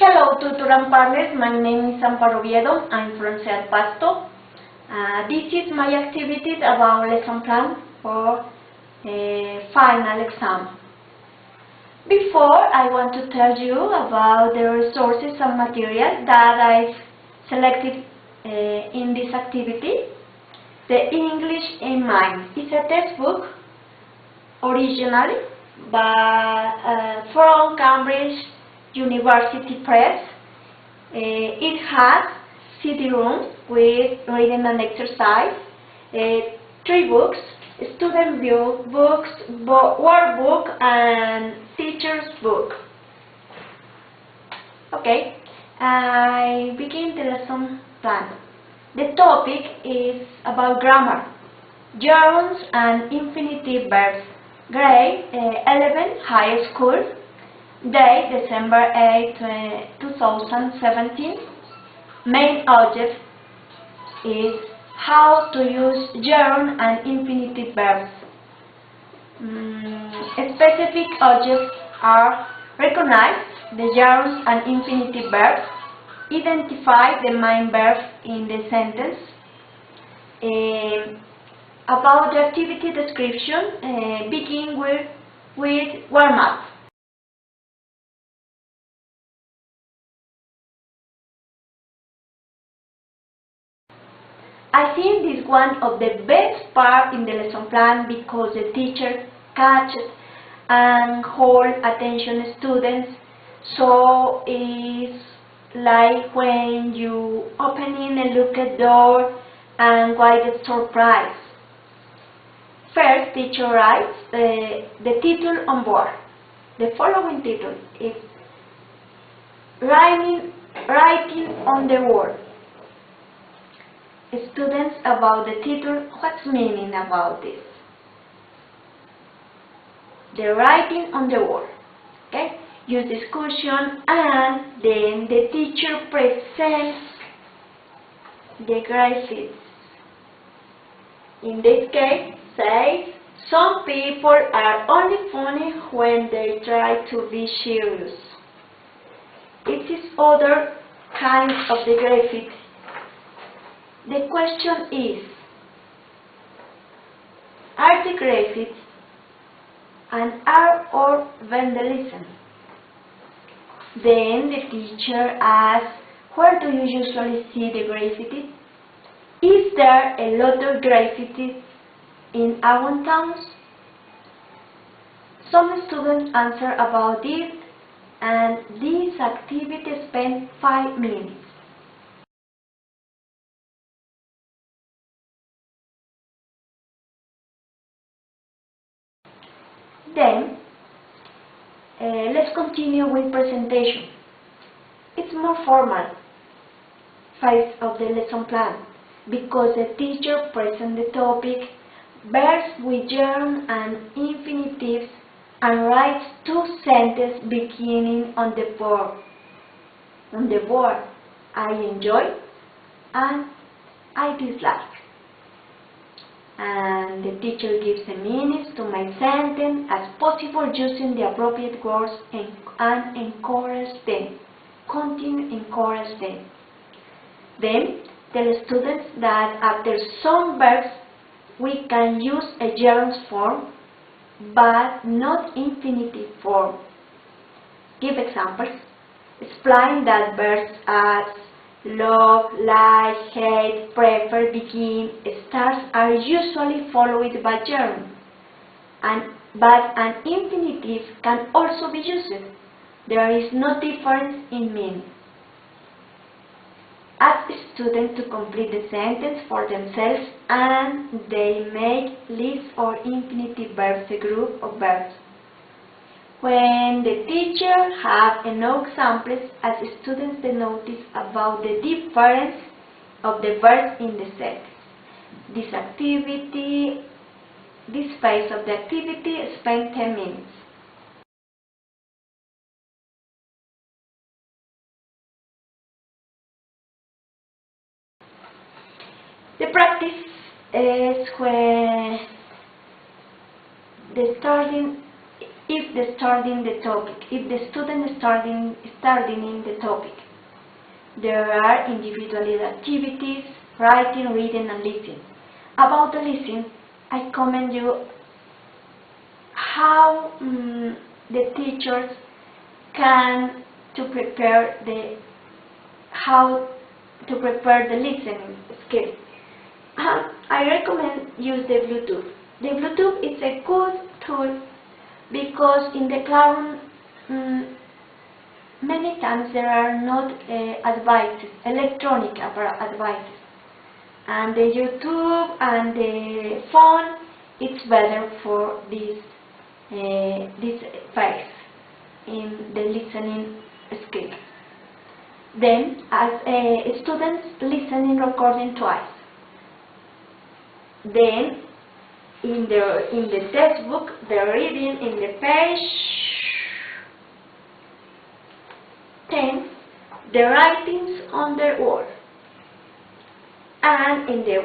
Hello tutor and partners, my name is Amparo Oviedo, I'm from Seat Pasto. This is my activities about lesson plan for final exam. Before, I want to tell you about the resources and materials that I've selected in this activity. The English in Mind is a textbook originally from Cambridge University Press. It has CD-ROM with reading and exercise, 3 books, student view books, workbook and teacher's book. Okay, I begin the lesson plan. The topic is about grammar, gerunds and infinitive verbs. Grade 11, high school. Date December 8, 2017. Main object is how to use gerund and infinitive verbs. Specific objects are recognize the gerunds and infinitive verbs, identify the main verb in the sentence. About the activity description, begin with warm-up. I think this is one of the best parts in the lesson plan because the teacher catches and holds attention students, so it's like when you opening a look at door and quite a surprise. First, teacher writes the title on board. The following title is Writing on the Wall. Students about the title, what's meaning about this? The writing on the wall. Okay? Use discussion and then the teacher presents the graphics. In this case, says, some people are only funny when they try to be serious. It is other kind of the graphics. The question is, are the graphics an art or vandalism? Then the teacher asks, where do you usually see the graffiti? Is there a lot of graffiti in our towns? Some students answer about it, and this activity spent 5 minutes. Then, let's continue with presentation. It's more formal phase of the lesson plan because the teacher presents the topic, verbs with gerund and infinitives, and writes 2 sentences beginning on the board. On the board, I enjoy and I dislike. And the teacher gives the meanings to my sentence as possible using the appropriate words and encourage them. Continue encourage them. Then tell the students that after some verbs we can use a gerund form but not infinitive form. Give examples. Explain that verbs as love, like, hate, prefer, begin, start are usually followed by gerund, but an infinitive can also be used. There is no difference in meaning. Ask students to complete the sentence for themselves and they make list or infinitive verbs, a group of verbs. When the teacher has enough examples, as students they notice about the difference of the verbs in the sentence. This phase of the activity spends 10 minutes. The practice is when the starting if the starting the topic, if the student is starting in the topic. There are individual activities, writing, reading, and listening. About the listening, I comment you how the teachers can to prepare the how to prepare the listening skill. I recommend use the Bluetooth. The Bluetooth is a good tool because in the classroom many times there are not advices, electronic advices, and the YouTube and the phone it's better for this phase in the listening skill. Then, as students listening recording twice. Then, in the textbook, the reading in the page 10, the writings on the wall, and in the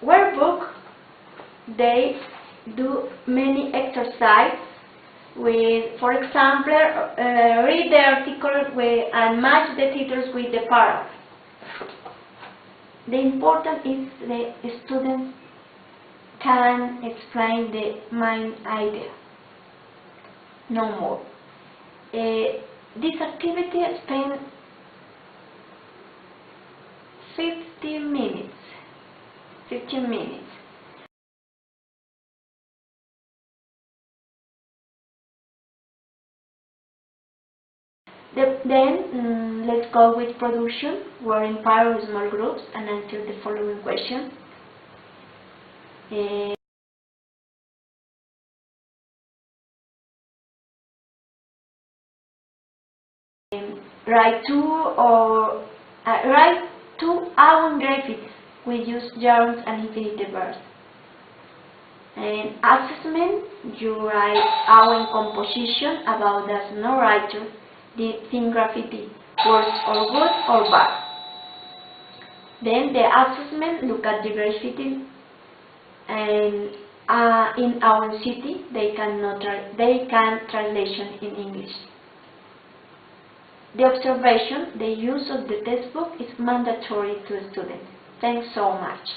workbook, they do many exercises with, for example, read the article and match the titles with the paragraph. The important is the student can explain the main idea, no more. This activity spends 15 minutes. Then let's go with production, where in pair or small groups and answer the following question. Write two own graphics. We use yarns and infinity verbs. And assessment, you write own composition about as no writer the thing graffiti, words or good or bad. Then the assessment, look at the graffiti and in our city they can translation in English. The observation, the use of the textbook is mandatory to students. Thanks so much.